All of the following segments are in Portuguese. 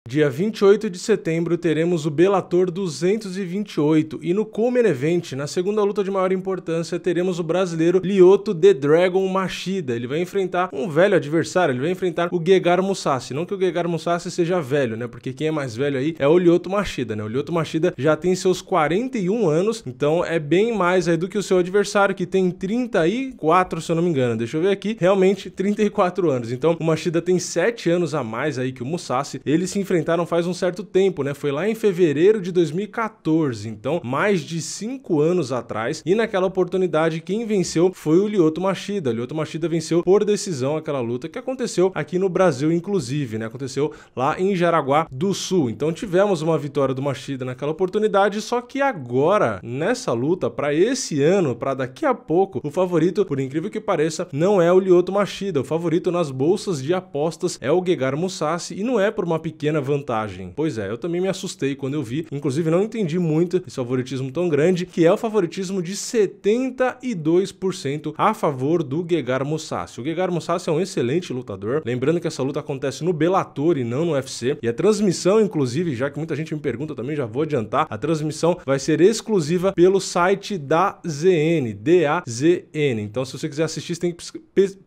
Dia 28 de setembro teremos o Bellator 228 e no Co-Main Event, na segunda luta de maior importância, teremos o brasileiro Lyoto The Dragon Machida. Ele vai enfrentar um velho adversário, ele vai enfrentar o Gegard Mousasi. Não que o Gegard Mousasi seja velho, né? Porque quem é mais velho aí é o Lyoto Machida, né? O Lyoto Machida já tem seus 41 anos, então é bem mais aí do que o seu adversário, que tem 34, se eu não me engano. Deixa eu ver aqui, realmente 34 anos. Então o Machida tem 7 anos a mais aí que o Mousasi. Ele se enfrentaram faz um certo tempo, né? Foi lá em fevereiro de 2014, então mais de 5 anos atrás, e naquela oportunidade quem venceu foi o Lyoto Machida. O Lyoto Machida venceu por decisão aquela luta que aconteceu aqui no Brasil, inclusive, né? Aconteceu lá em Jaraguá do Sul. Então tivemos uma vitória do Machida naquela oportunidade, só que agora, nessa luta, para esse ano, para daqui a pouco, o favorito, por incrível que pareça, não é o Lyoto Machida. O favorito nas bolsas de apostas é o Gegard Mousasi, e não é por uma pequena vantagem. Pois é, eu também me assustei quando eu vi, inclusive não entendi muito esse favoritismo tão grande, que é o favoritismo de 72% a favor do Gegard Mousasi. O Gegard Mousasi é um excelente lutador, lembrando que essa luta acontece no Bellator e não no UFC, e a transmissão, inclusive, já que muita gente me pergunta também, já vou adiantar, a transmissão vai ser exclusiva pelo site da ZN, DAZN. Então, se você quiser assistir, você tem que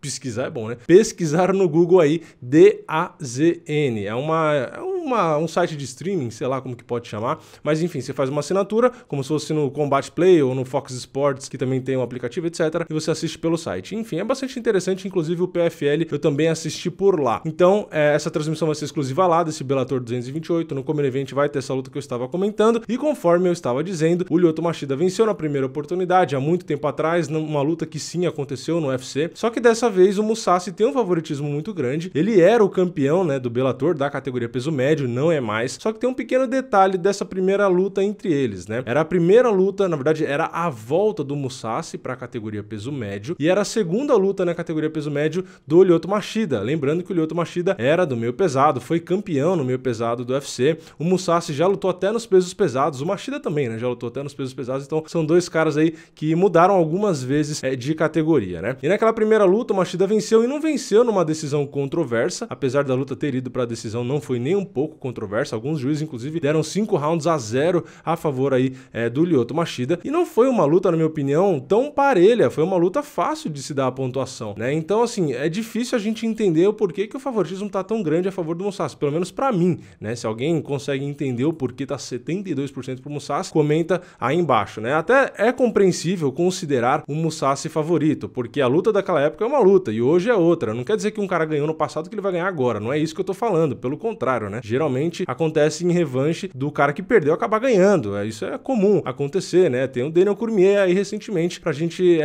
pesquisar, é bom, né? Pesquisar no Google aí, DAZN. É um site de streaming, sei lá como que pode chamar, mas enfim, você faz uma assinatura, como se fosse no Combat Play ou no Fox Sports, que também tem um aplicativo, etc, e você assiste pelo site. Enfim, é bastante interessante, inclusive o PFL eu também assisti por lá. Então, essa transmissão vai ser exclusiva lá, desse Bellator 228, no Co-Main Event vai ter essa luta que eu estava comentando, e conforme eu estava dizendo, o Lyoto Machida venceu na primeira oportunidade, há muito tempo atrás, numa luta que sim aconteceu no UFC, só que dessa vez o Mousasi tem um favoritismo muito grande, ele era o campeão, né, do Bellator, da categoria peso médio, não é mais, só que tem um pequeno detalhe dessa primeira luta entre eles, né? Era a primeira luta, na verdade, era a volta do Mousasi para a categoria peso médio, e era a segunda luta na categoria peso médio do Lyoto Machida. Lembrando que o Lyoto Machida era do meio pesado, foi campeão no meio pesado do UFC, o Mousasi já lutou até nos pesos pesados, o Machida também, né? Já lutou até nos pesos pesados, então são dois caras aí que mudaram algumas vezes de categoria, né? E naquela primeira luta, o Machida venceu, e não venceu numa decisão controversa, apesar da luta ter ido para a decisão, não foi nem um pouco controversa, alguns juízes inclusive deram 5 rounds a 0 a favor aí do Lyoto Machida, e não foi uma luta, na minha opinião, tão parelha, foi uma luta fácil de se dar a pontuação, né? Então assim, é difícil a gente entender o porquê que o favoritismo tá tão grande a favor do Mousasi, pelo menos pra mim, né? Se alguém consegue entender o porquê tá 72% pro Mousasi, comenta aí embaixo, né? Até é compreensível considerar o Mousasi favorito, porque a luta daquela época é uma luta e hoje é outra. Não quer dizer que um cara ganhou no passado que ele vai ganhar agora, não é isso que eu tô falando, pelo contrário, né? Geralmente acontece em revanche do cara que perdeu acabar ganhando, isso é comum acontecer, né? Tem o Daniel Cormier aí recentemente pra gente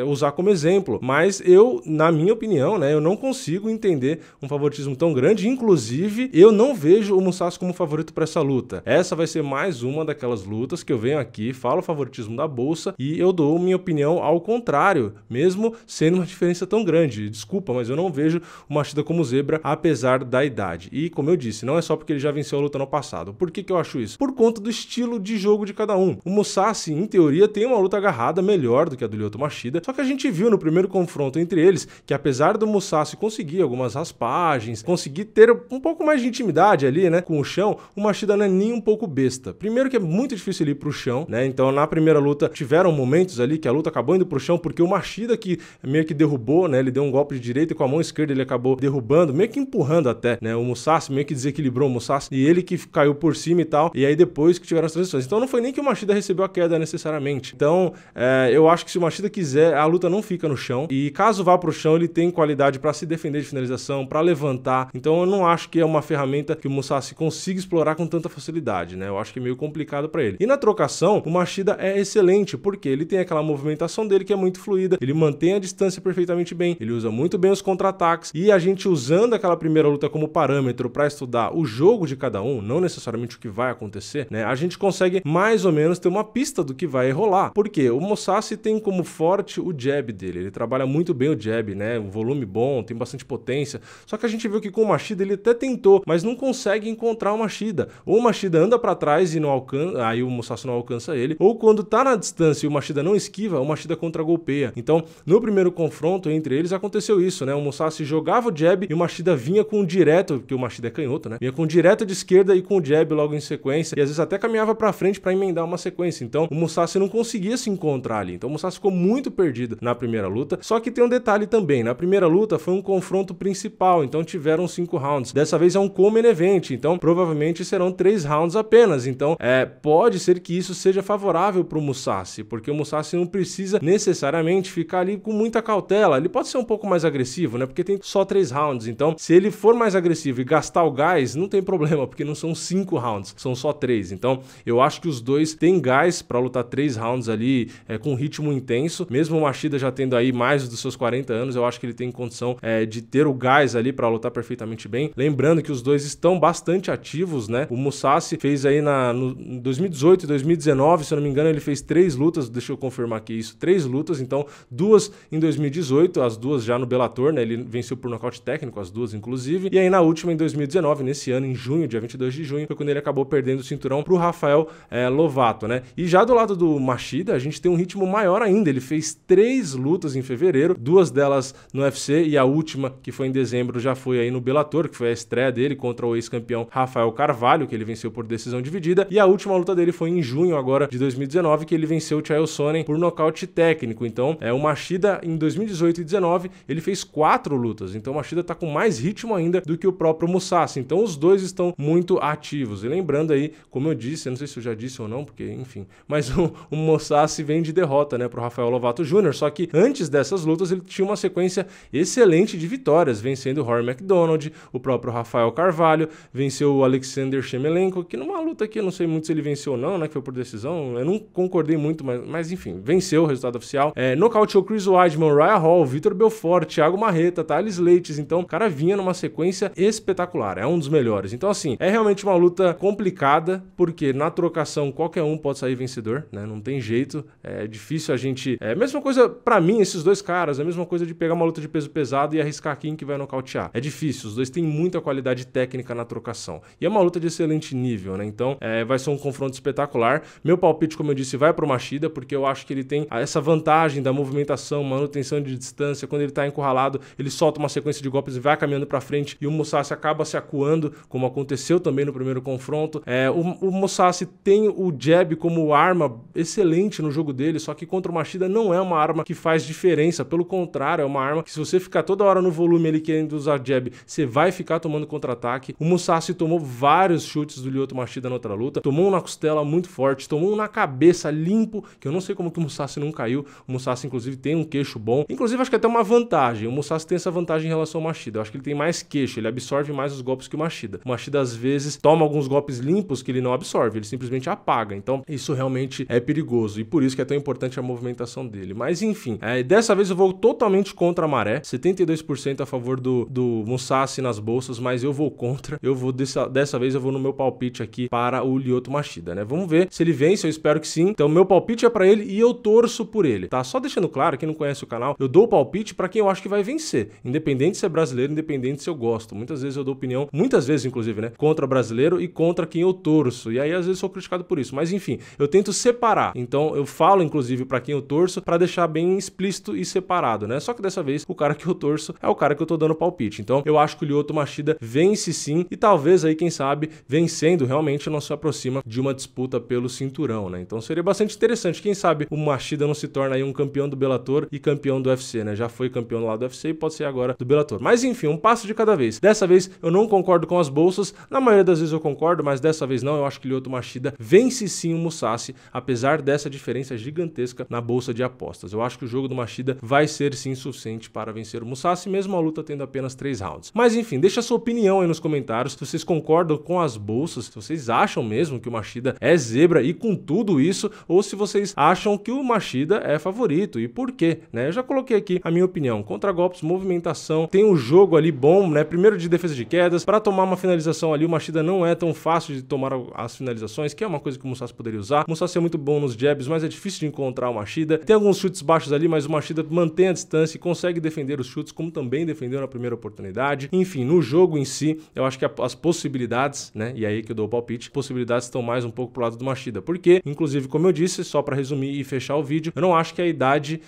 usar como exemplo, mas eu, na minha opinião, né, eu não consigo entender um favoritismo tão grande, inclusive eu não vejo o Mousasi como favorito para essa luta. Essa vai ser mais uma daquelas lutas que eu venho aqui, falo o favoritismo da bolsa e eu dou minha opinião ao contrário, mesmo sendo uma diferença tão grande. Desculpa, mas eu não vejo o Machida como zebra, apesar da idade. E como eu disse, não é só porque ele já venceu a luta no passado. Por que eu acho isso? Por conta do estilo de jogo de cada um. O Mousasi, em teoria, tem uma luta agarrada melhor do que a do Lyoto Machida, só que a gente viu no primeiro confronto entre eles que apesar do Mousasi conseguir algumas raspagens, conseguir ter um pouco mais de intimidade ali, né, com o chão, o Machida não é nem um pouco besta. Primeiro que é muito difícil ele ir pro chão, né, então na primeira luta tiveram momentos ali que a luta acabou indo pro chão porque o Machida que meio que derrubou, né, ele deu um golpe de direita e com a mão esquerda ele acabou derrubando, meio que empurrando até, né, o Mousasi, meio que desequilibrou o Mousasi e ele que caiu por cima e tal, e aí depois que tiveram as transições. Então não foi nem que o Machida recebeu a queda necessariamente. Então eu acho que se o Machida quiser, a luta não fica no chão, e caso vá pro chão ele tem qualidade para se defender de finalização, para levantar, então eu não acho que é uma ferramenta que o Mousasi consiga explorar com tanta facilidade, né, eu acho que é meio complicado para ele. E na trocação, o Machida é excelente, porque ele tem aquela movimentação dele que é muito fluida, ele mantém a distância perfeitamente bem, ele usa muito bem os contra-ataques, e a gente usando aquela primeira luta como parâmetro para estudar o jogo de cada um, não necessariamente o que vai acontecer, né, a gente consegue mais ou menos ter uma pista do que vai rolar, porque o Mousasi tem como forte o jab dele, ele trabalha muito bem o jab, né, um volume bom, tem bastante potência, só que a gente viu que com o Machida ele até tentou, mas não consegue encontrar o Machida, ou o Machida anda para trás e não alcança, aí o Mousasi não alcança ele, ou quando tá na distância e o Machida não esquiva, o Machida contra-golpeia. Então, no primeiro confronto entre eles aconteceu isso, né, o Mousasi jogava o jab e o Machida vinha com direto, porque o Machida é canhoto, né, vinha com caminhavam direto de esquerda e com o jab logo em sequência, e às vezes até caminhava pra frente pra emendar uma sequência. Então o Mousasi não conseguia se encontrar ali. Então o Mousasi ficou muito perdido na primeira luta. Só que tem um detalhe também, na primeira luta foi um confronto principal, então tiveram 5 rounds. Dessa vez é um co-main event, então provavelmente serão 3 rounds apenas. Então pode ser que isso seja favorável pro Mousasi, porque o Mousasi não precisa necessariamente ficar ali com muita cautela. Ele pode ser um pouco mais agressivo, né? Porque tem só 3 rounds. Então, se ele for mais agressivo e gastar o gás, não tem problema, porque não são 5 rounds, são só 3. Então, eu acho que os dois têm gás para lutar 3 rounds ali com ritmo intenso. Mesmo o Machida já tendo aí mais dos seus 40 anos, eu acho que ele tem condição de ter o gás ali para lutar perfeitamente bem. Lembrando que os dois estão bastante ativos, né? O Mousasi fez aí no 2018 e 2019, se eu não me engano, ele fez 3 lutas, deixa eu confirmar aqui isso, 3 lutas, então 2 em 2018, as 2 já no Bellator, né? Ele venceu por nocaute técnico, as 2 inclusive, e aí na última em 2019, nesse ano, em junho, dia 22 de junho, foi quando ele acabou perdendo o cinturão pro Rafael Lovato, né? E já do lado do Machida, a gente tem um ritmo maior ainda, ele fez 3 lutas em fevereiro, 2 delas no UFC e a última, que foi em dezembro, já foi aí no Bellator, que foi a estreia dele contra o ex-campeão Rafael Carvalho, que ele venceu por decisão dividida, e a última luta dele foi em junho agora de 2019, que ele venceu o Chael Sonnen por nocaute técnico. Então, o Machida em 2018 e 2019, ele fez 4 lutas. Então, o Machida tá com mais ritmo ainda do que o próprio Mousasi. Então, os dois estão muito ativos. E lembrando aí, como eu disse, eu não sei se eu já disse ou não, porque, enfim, mas o Mousasi vem de derrota, né, pro Rafael Lovato Jr., só que antes dessas lutas ele tinha uma sequência excelente de vitórias, vencendo o Rory MacDonald, o próprio Rafael Carvalho, venceu o Alexander Shemelenko, que numa luta que eu não sei muito se ele venceu ou não, né, que foi por decisão, eu não concordei muito, mas enfim, venceu o resultado oficial. Nocauteou Chris Weidman, Ryan Hall, Vitor Belfort, Thiago Marreta, Thales Leites, então o cara vinha numa sequência espetacular, é um dos melhores. Então assim, é realmente uma luta complicada, porque na trocação qualquer um pode sair vencedor, né, não tem jeito, é difícil a gente... É a mesma coisa pra mim, esses dois caras, é a mesma coisa de pegar uma luta de peso pesado e arriscar quem que vai nocautear. É difícil, os dois têm muita qualidade técnica na trocação. E é uma luta de excelente nível, né, então vai ser um confronto espetacular. Meu palpite, como eu disse, vai pro Machida, porque eu acho que ele tem essa vantagem da movimentação, manutenção de distância. Quando ele tá encurralado, ele solta uma sequência de golpes e vai caminhando pra frente, e o Mousasi acaba se acuando, como aconteceu também no primeiro confronto. O Mousasi tem o jab como arma excelente no jogo dele, só que contra o Machida não é uma arma que faz diferença, pelo contrário, é uma arma que se você ficar toda hora no volume ele querendo usar jab, você vai ficar tomando contra-ataque. O Mousasi tomou vários chutes do Lyoto Machida na outra luta, tomou um na costela muito forte, tomou um na cabeça limpo, que eu não sei como que o Mousasi não caiu. O Mousasi inclusive tem um queixo bom, inclusive acho que até uma vantagem, o Mousasi tem essa vantagem em relação ao Machida, eu acho que ele tem mais queixo, ele absorve mais os golpes que o Machida. O Machida às vezes toma alguns golpes limpos que ele não absorve, ele simplesmente apaga, então isso realmente é perigoso, e por isso que é tão importante a movimentação dele. Mas enfim, dessa vez eu vou totalmente contra a maré, 72% a favor do Mousasi nas bolsas, mas eu vou contra, dessa vez eu vou no meu palpite aqui para o Lyoto Machida, né? Vamos ver se ele vence, eu espero que sim. Então meu palpite é para ele e eu torço por ele, tá? Só deixando claro, quem não conhece o canal, eu dou o palpite para quem eu acho que vai vencer, independente se é brasileiro, independente se eu gosto. Muitas vezes eu dou opinião, muitas vezes inclusive, né, contra brasileiro e contra quem eu torço, e aí às vezes sou criticado por isso, mas enfim, eu tento separar. Então eu falo inclusive para quem eu torço, para deixar bem explícito e separado, né? Só que dessa vez o cara que eu torço é o cara que eu tô dando palpite. Então eu acho que o Lyoto Machida vence sim, e talvez aí, quem sabe, vencendo realmente não se aproxima de uma disputa pelo cinturão, né? Então seria bastante interessante, quem sabe o Machida não se torna aí um campeão do Bellator e campeão do UFC, né? Já foi campeão lá do UFC e pode ser agora do Bellator. Mas enfim, um passo de cada vez. Dessa vez eu não concordo com as bolsas, na maioria das vezes eu concordo, mas dessa vez não. Eu acho que o Lyoto Machida vence sim o Mousasi, apesar dessa diferença gigantesca na bolsa de apostas. Eu acho que o jogo do Machida vai ser sim suficiente para vencer o Mousasi, mesmo a luta tendo apenas 3 rounds. Mas enfim, deixa a sua opinião aí nos comentários, se vocês concordam com as bolsas, se vocês acham mesmo que o Machida é zebra e com tudo isso, ou se vocês acham que o Machida é favorito e por quê, né? Eu já coloquei aqui a minha opinião, contra-golpes, movimentação, tem um jogo ali bom, né? Primeiro de defesa de quedas, para tomar uma finalização ali, o Machida não é tão fácil de tomar as finalizações, que é uma coisa que o Mousasi poderia usar. O Mousasi é muito bom nos jabs, mas é difícil de encontrar o Machida. Tem alguns chutes baixos ali, mas o Machida mantém a distância e consegue defender os chutes, como também defendeu na primeira oportunidade. Enfim, no jogo em si, eu acho que as possibilidades, né? E aí que eu dou o palpite, possibilidades estão mais um pouco pro lado do Machida, porque, inclusive, como eu disse, só para resumir e fechar o vídeo, eu não acho que a idade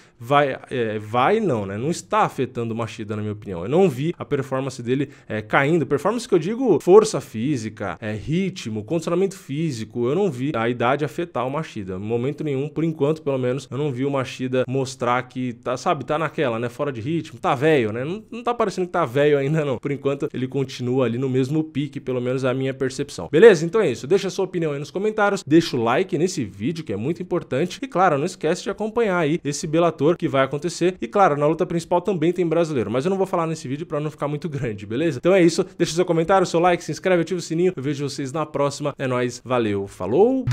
não está afetando o Machida, na minha opinião. Eu não vi a performance dele caindo, performance que eu digo viu força física, ritmo, condicionamento físico. Eu não vi a idade afetar o Machida. Em momento nenhum, por enquanto, pelo menos, eu não vi o Machida mostrar que tá, sabe, tá naquela, né? Fora de ritmo, tá velho, né? Não tá parecendo que tá velho ainda, não. Por enquanto, ele continua ali no mesmo pique, pelo menos a minha percepção. Beleza? Então é isso. Deixa a sua opinião aí nos comentários, deixa o like nesse vídeo, que é muito importante. E claro, não esquece de acompanhar aí esse Bellator que vai acontecer. E claro, na luta principal também tem brasileiro, mas eu não vou falar nesse vídeo pra não ficar muito grande, beleza? Então é isso. Deixa seu comentário, seu like, se inscreve, ativa o sininho. Eu vejo vocês na próxima. É nóis. Valeu. Falou!